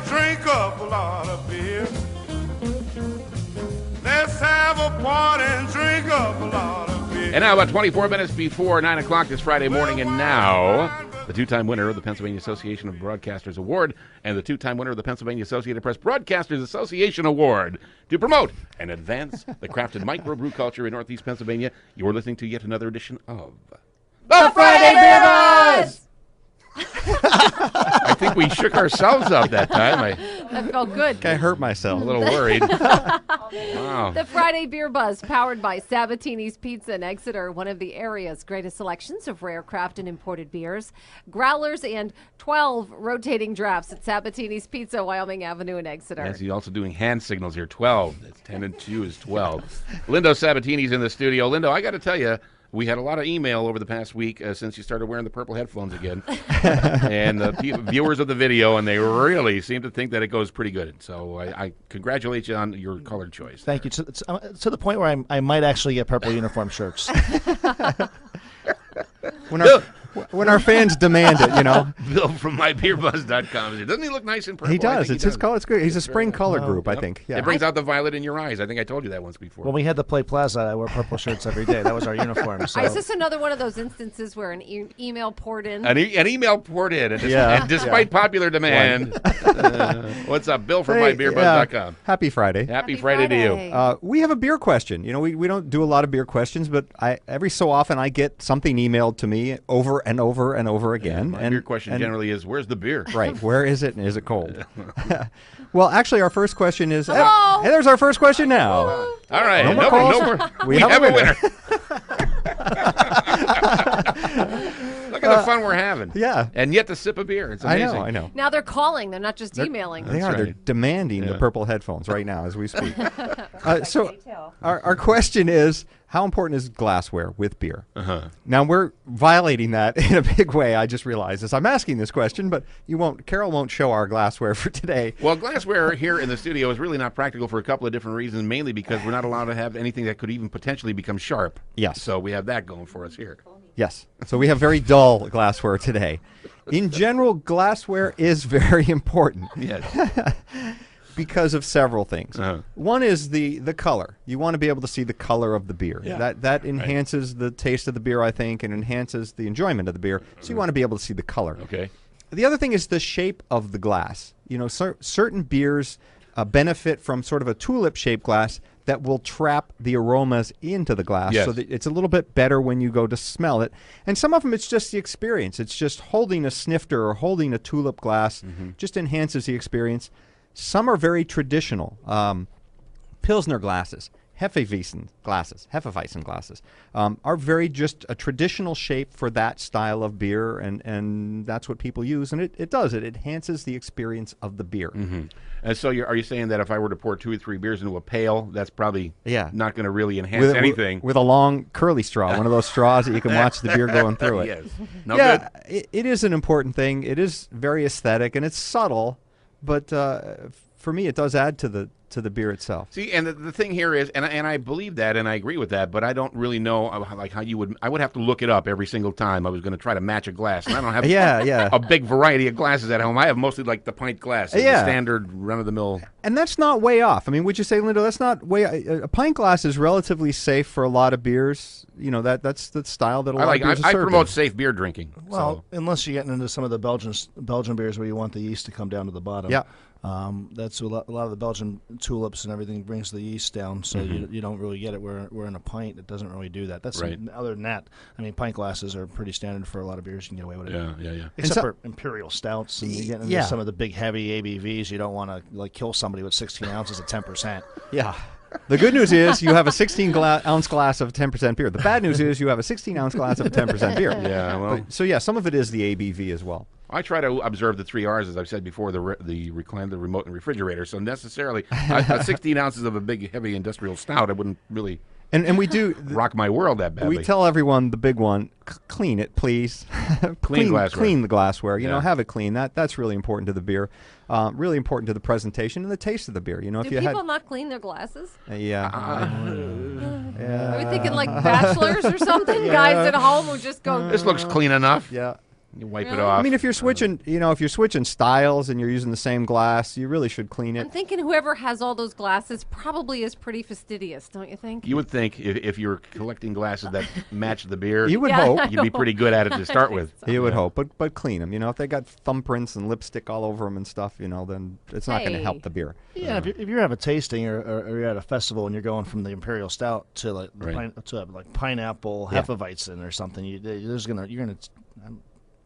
and drink up a lot of beer. Let's have a party and drink up a lot of beer. And now about 24 minutes before 9 o'clock this Friday morning, and now the two-time winner of the Pennsylvania Association of Broadcasters Award and the two-time winner of the Pennsylvania Associated Press Broadcasters Association Award. To promote and advance the crafted microbrew culture in Northeast Pennsylvania, you're listening to yet another edition of The Friday BeerBuzz! I think we shook ourselves up that time. That felt good. I hurt myself. A little worried. Wow. The Friday Beer Buzz, powered by Sabatini's Pizza in Exeter, one of the area's greatest selections of rare craft and imported beers, growlers, and 12 rotating drafts at Sabatini's Pizza, Wyoming Avenue in Exeter. Yes, he's also doing hand signals here. 12. That's 10 and 2 is 12. Lindo Sabatini's in the studio. Lindo, I got to tell you, we had a lot of email over the past week since you started wearing the purple headphones again. And the viewers of the video, and they really seem to think that it goes pretty good. So I congratulate you on your color choice. Thank you. To the point where I might actually get purple uniform shirts. When our fans demand it, you know. Bill from mybeerbuzz.com. Doesn't he look nice in purple? He does. It's his color. It's good. He's a spring color group, I think. Yeah. It brings out the violet in your eyes. I think I told you that once before. When we had to play Plaza, I wore purple shirts every day. That was our uniform. So. Is this another one of those instances where an email poured in? An email poured in. And despite popular demand. What's up, Bill from mybeerbuzz.com? Happy Friday. Happy Friday to you. We have a beer question. You know, we don't do a lot of beer questions, but every so often I get something emailed to me over and over and over again. My beer question generally is, where's the beer? Right. Where is it, and is it cold? Well, actually, our first question is... Hey, Hello? there's our first question now. All right. No more calls. We have a winner. Look at the fun we're having. Yeah. And yet the sip of beer. It's amazing. I know. Now they're calling. They're not just emailing. They are. right. They're demanding the purple headphones right now as we speak. So our question is, how important is glassware with beer? Now, we're violating that in a big way, I just realized as I'm asking this question, but Carol won't show our glassware for today. Well, glassware here in the studio is really not practical for a couple of different reasons, mainly because we're not allowed to have anything that could even potentially become sharp. Yes. So we have that going for us here. Yes. So we have very dull glassware today. In general, glassware is very important. Yes. Because of several things. One is the color. You want to be able to see the color of the beer. Yeah. That enhances the taste of the beer, I think, and enhances the enjoyment of the beer. So you want to be able to see the color. Okay. The other thing is the shape of the glass. You know, certain beers benefit from sort of a tulip-shaped glass that will trap the aromas into the glass, so that it's a little bit better when you go to smell it. And some of them, it's just the experience. It's just holding a snifter or holding a tulip glass just enhances the experience. Some are very traditional. Pilsner glasses, Hefeweizen glasses are very just a traditional shape for that style of beer, and that's what people use. And it does. It enhances the experience of the beer. And so are you saying that if I were to pour 2 or 3 beers into a pail, that's probably not going to really enhance anything? With a long curly straw, one of those straws that you can watch the beer going through it. Yes. No good? It is an important thing. It is very aesthetic, and it's subtle, but for me, it does add to the beer itself. See, and the thing here is, and I believe that, and I agree with that, but I don't really know how you would. I would have to look it up every single time I was going to try to match a glass, and I don't have a big variety of glasses at home. I have mostly like the pint glass, the standard run-of-the-mill. And that's not way off. I mean, would you say, Lindo, that's not way? A pint glass is relatively safe for a lot of beers. You know, that's the style that a lot of beers are I served promote in. safe beer drinking. Well, unless you're getting into some of the Belgian beers where you want the yeast to come down to the bottom. Yeah. That's a lot of the Belgian tulips and everything brings the yeast down, so you don't really get it. We're in a pint, it doesn't really do that. That's right. Other than that, I mean, pint glasses are pretty standard for a lot of beers. You can get away with it. Yeah. Except for imperial stouts, and you get into some of the big heavy ABVs. You don't want to kill somebody with 16 ounces at 10%. Yeah. The good news is you have a 16-ounce glass of 10% beer. The bad news is you have a 16-ounce glass of 10% beer. Yeah. Well. So some of it is the ABV as well. I try to observe the 3 R's, as I've said before, the recline, the remote, and refrigerator. So necessarily, 16 ounces of a big, heavy industrial stout, I wouldn't really and we do rock my world that badly. We tell everyone the big one, clean it, please. Clean glassware. Clean the glassware. You know, have it clean. That's really important to the beer. Really important to the presentation and the taste of the beer. You know, Do people not clean their glasses? Yeah. Are we thinking like bachelors or something? Guys at home who just go. This looks clean enough. Yeah. You wipe it off. I mean, if you're switching, if you're switching styles and you're using the same glass, you really should clean it. I'm thinking whoever has all those glasses probably is pretty fastidious, don't you think? You would think if you're collecting glasses that match the beer, you would hope you'd be pretty good at it to start with. You would hope, but clean them. If they got thumbprints and lipstick all over them and stuff, then it's not going to help the beer. Yeah, if you have a tasting or you're at a festival and you're going from the Imperial Stout to like pineapple Hefeweizen or something, you're gonna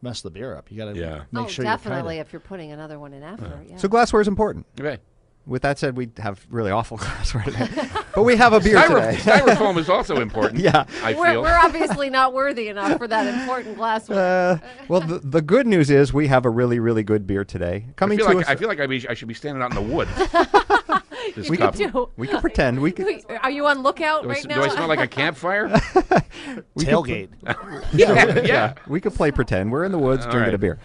mess the beer up. You got to make sure definitely if you're putting another one in after. Yeah. So glassware is important. Okay. With that said, we have really awful glassware today. But we have a beer today. Styrofoam is also important. I feel. We're obviously not worthy enough for that important glassware. Well, the good news is we have a really, really good beer today. I feel like I should be standing out in the woods. We can pretend. Are you on lookout right now? Do I smell like a campfire? Tailgate. Yeah. We could play pretend. We're in the woods drinking a beer.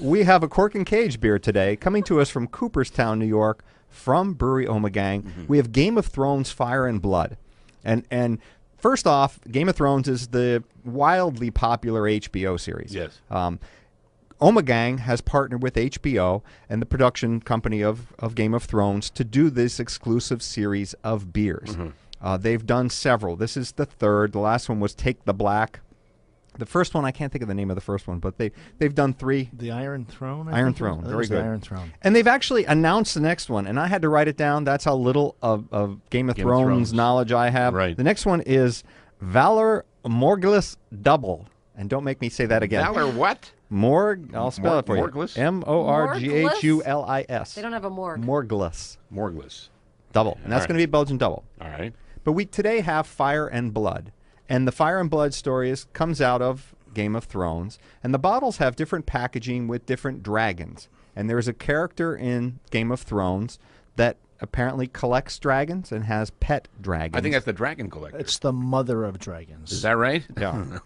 We have a Cork and Cage beer today, coming to us from Cooperstown, New York, from Brewery Ommegang. We have Game of Thrones Fire and Blood. And first off, Game of Thrones is the wildly popular HBO series. Yes. Ommegang has partnered with HBO and the production company of Game of Thrones to do this exclusive series of beers. They've done several. This is the third. The last one was Take the Black. The first one, I can't think of the name of the first one, but they've done 3. The Iron Throne? Iron Throne. Very good. The Iron Throne. And they've actually announced the next one, and I had to write it down. That's how little of Game of Thrones knowledge I have. Right. The next one is Valor Morgulus Double. And don't make me say that again. Valor what? I'll spell it for you. Morgulus? Morghulus. They don't have a morgue. Morgulus. Double. And that's going to be Belgian double. All right. But we today have Fire and Blood. And the Fire and Blood story comes out of Game of Thrones. And the bottles have different packaging with different dragons. And there's a character in Game of Thrones that apparently collects dragons and has pet dragons. I think that's the dragon collector. It's the mother of dragons. Is that right? Yeah.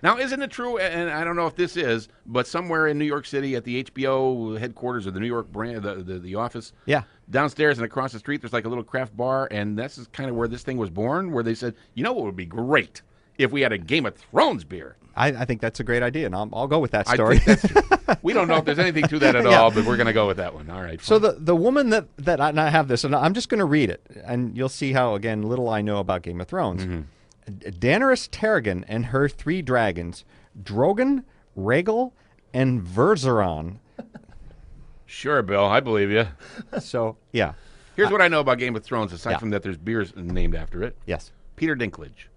Now, isn't it true, and I don't know if this is, but somewhere in New York City at the HBO headquarters of the New York brand, the office, downstairs and across the street, there's like a little craft bar, and this is kind of where this thing was born, where they said, you know what would be great if we had a Game of Thrones beer? I think that's a great idea, and I'll go with that story. We don't know if there's anything to that at all, but we're going to go with that one. All right. Fine. So the woman that I have this, and I'm just going to read it, and you'll see how, again, little I know about Game of Thrones. Daenerys Targaryen and her 3 dragons, Drogon, Rhaegal, and Verzeron. Sure, Bill. I believe you. So, yeah. Here's what I know about Game of Thrones, aside from that there's beers named after it. Yes. Peter Dinklage.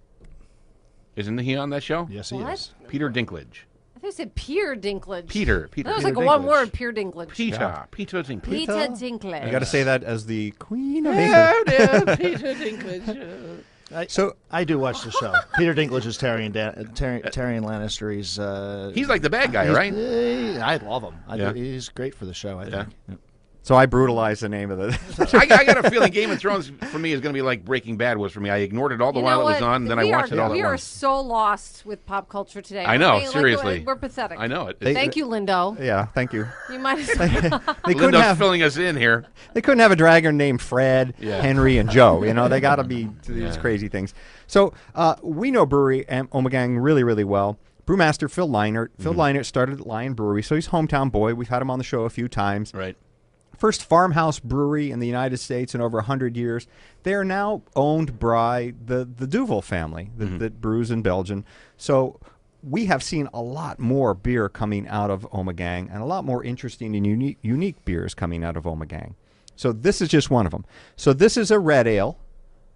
Isn't he on that show? Yes, he is. Peter Dinklage. I thought you said Peer Dinklage. Peter. That was like one word, Peer Dinklage. Peter Dinklage. Peter Dinklage. You got to say that as the Queen of England. Peter Dinklage. So I do watch the show. Peter Dinklage is Tyrion Lannister. He's like the bad guy, right? I love him. He's great for the show, I think. Yeah. So I brutalized the name of it. I got a feeling Game of Thrones for me is going to be like Breaking Bad was for me. I ignored it all the while it was on, and then I watched it all at once. We are so lost with pop culture today. I know, seriously. We're pathetic. I know it. Thank you, Lindo. Yeah, thank you. You might as well. Lindo's filling us in here. They couldn't have a dragon named Fred, Henry, and Joe. They got to be these crazy things. So we know Brewery Ommegang really, really well. Brewmaster Phil Leinert. Phil Leinert started at Lion Brewery, so he's a hometown boy. We've had him on the show a few times. Right. First farmhouse brewery in the United States in over 100 years. They are now owned by the Duvel family that brews in Belgium. So we have seen a lot more beer coming out of Ommegang and a lot more interesting and unique beers coming out of Ommegang. So this is just one of them. So this is a red ale.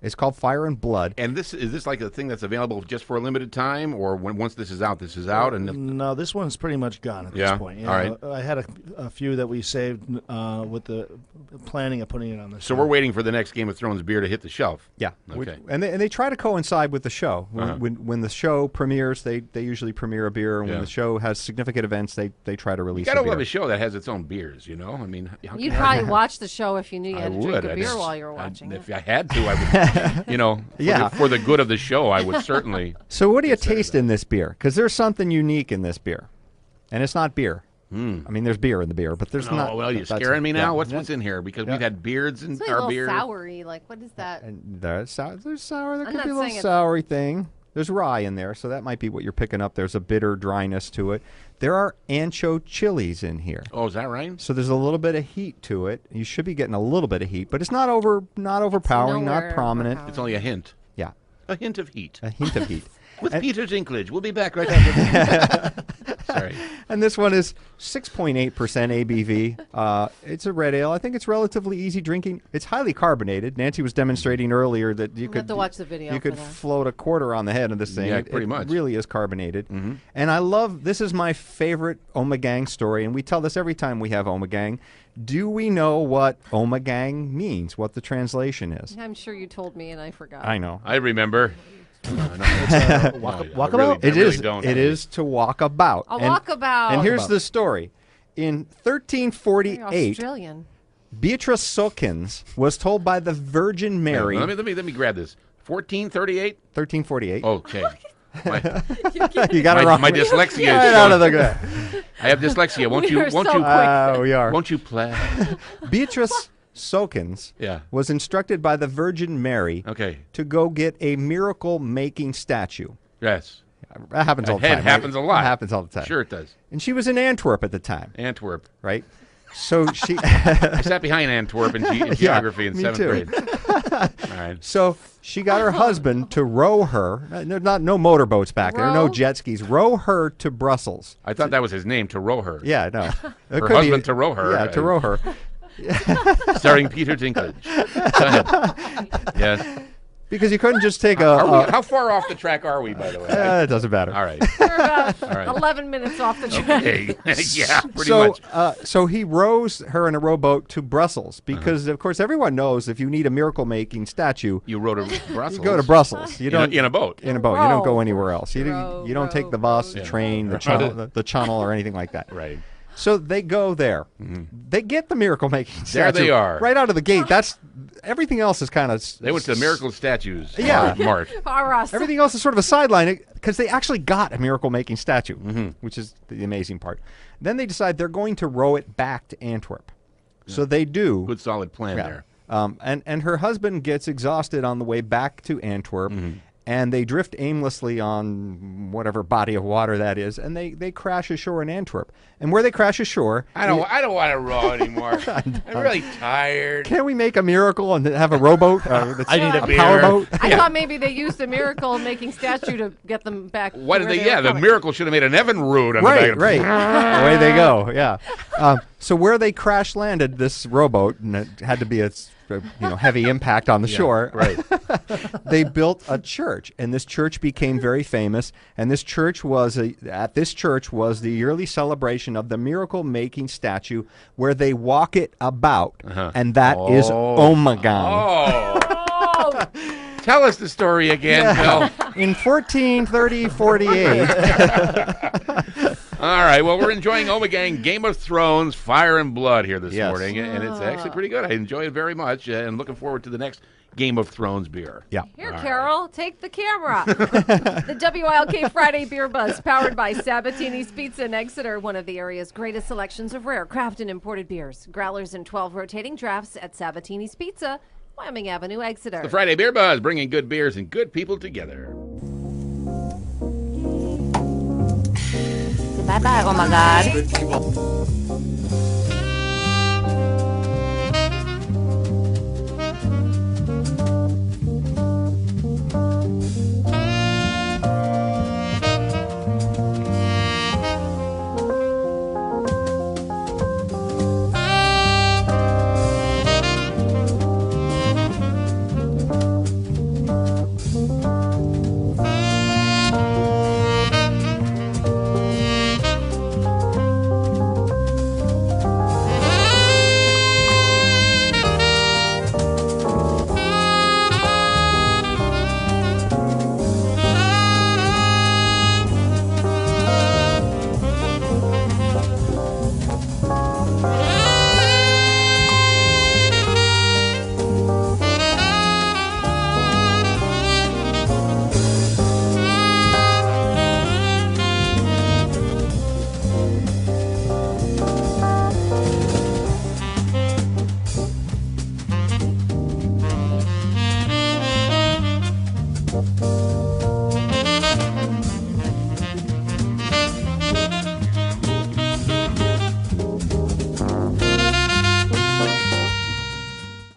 It's called Fire and Blood. And is this like a thing that's available just for a limited time, or once this is out, And no, this one's pretty much gone at this point. All right. I had a few that we saved with the planning of putting it on the show. So we're waiting for the next Game of Thrones beer to hit the shelf. Yeah. Okay. And they try to coincide with the show. When the show premieres, they usually premiere a beer. And when the show has significant events, they try to release a beer. You got to love a show that has its own beers, I mean, you'd probably watch the show if you knew you had to drink a beer while you were watching it. If I had to, I would. For the good of the show, I would certainly. So what do you taste in this beer? Because there's something unique in this beer. And it's not beer. I mean, there's beer in the beer, but there's not. Well, you're scaring me now. What's in here? Because we've had beards in our beer. It's a little soury. Like, what is that? And there's sour. There could be a little saying soury thing. There's rye in there, so that might be what you're picking up. There's a bitter dryness to it. There are ancho chilies in here. Oh, is that right? So there's a little bit of heat to it. You should be getting a little bit of heat, but it's not overpowering, not prominent. It's only a hint. Yeah. A hint of heat. A hint of heat. With Peter Dinklage. We'll be back right after. Sorry. And this one is 6.8% ABV. It's a red ale. I think it's relatively easy drinking. It's highly carbonated. Nancy was demonstrating earlier that you could have to watch the video. You could float a quarter on the head of this thing. Yeah, pretty much. It really is carbonated. And I love, this is my favorite Ommegang story, and we tell this every time we have Ommegang. Do we know what Ommegang means, what the translation is? I'm sure you told me and I forgot. I know. I remember. Walkabout? It is to walk about. A walkabout. And here's the story. In 1348, Australian. Beatrice Sokins was told by the Virgin Mary. Let me grab this. 1438? 1348. Okay. You got it wrong. My dyslexia Right is out of the I have dyslexia. Won't you we are. Won't you play? Beatrice Sokins was instructed by the Virgin Mary to go get a miracle-making statue. Yes. That happens all the time. It happens a lot. It happens all the time. Sure it does. And she was in Antwerp at the time. Antwerp. Right? So she... I sat behind Antwerp in geography in 7th grade. All right. So she got her husband to row her. No motorboats back there. No jet skis. Row her to Brussels. I thought that was his name, to row her. Yeah, no. Her husband to row her. Yeah, to row her. Starring Peter Dinklage. Go ahead. Yes. Because you couldn't just take how far off the track are we, by the way? It doesn't matter. All right. We're about 11 minutes off the track. Okay. Yeah, pretty much. So he rows her in a rowboat to Brussels because, of course, everyone knows if you need a miracle-making statue, you row to Brussels. You go to Brussels. You don't in a boat. In a boat. You don't go anywhere else. You don't take the bus, the train, the channel, or anything like that. Right. So they go there. They get the miracle-making statue. There they are. Right out of the gate. Everything else is kind of... They went to Miracle Statues. Yeah. Mart. Everything else is sort of a sideline because they actually got a miracle-making statue, which is the amazing part. Then they decide they're going to row it back to Antwerp. Yeah. So they do. Good solid plan there. And her husband gets exhausted on the way back to Antwerp. And they drift aimlessly on whatever body of water that is, and they crash ashore in Antwerp. And where they crash ashore... I don't want to row anymore. I'm really tired. Can't we make a miracle and have a rowboat? I need a powerboat. I thought maybe they used the miracle-making statue to get them back. What did they? Yeah, the miracle should have made an Evan route on the back of Right. Away they go. Yeah. So where they crash landed this rowboat, and it had to be a heavy impact on the shore. Right. They built a church, and this church became very famous. And this church was the yearly celebration of the miracle-making statue, where they walk it about, and that is Ommegang. Oh. Tell us the story again, Bill. In 1448. All right. Well, we're enjoying Ommegang Game of Thrones Fire and Blood here this morning, and it's actually pretty good. I enjoy it very much, and looking forward to the next Game of Thrones beer. Yeah. Here, Carol, take the camera. The WILK Friday Beer Buzz, powered by Sabatini's Pizza in Exeter, one of the area's greatest selections of rare craft and imported beers. Growlers and 12 rotating drafts at Sabatini's Pizza, Wyoming Avenue, Exeter. The Friday Beer Buzz, bringing good beers and good people together. Bye-bye, oh my God.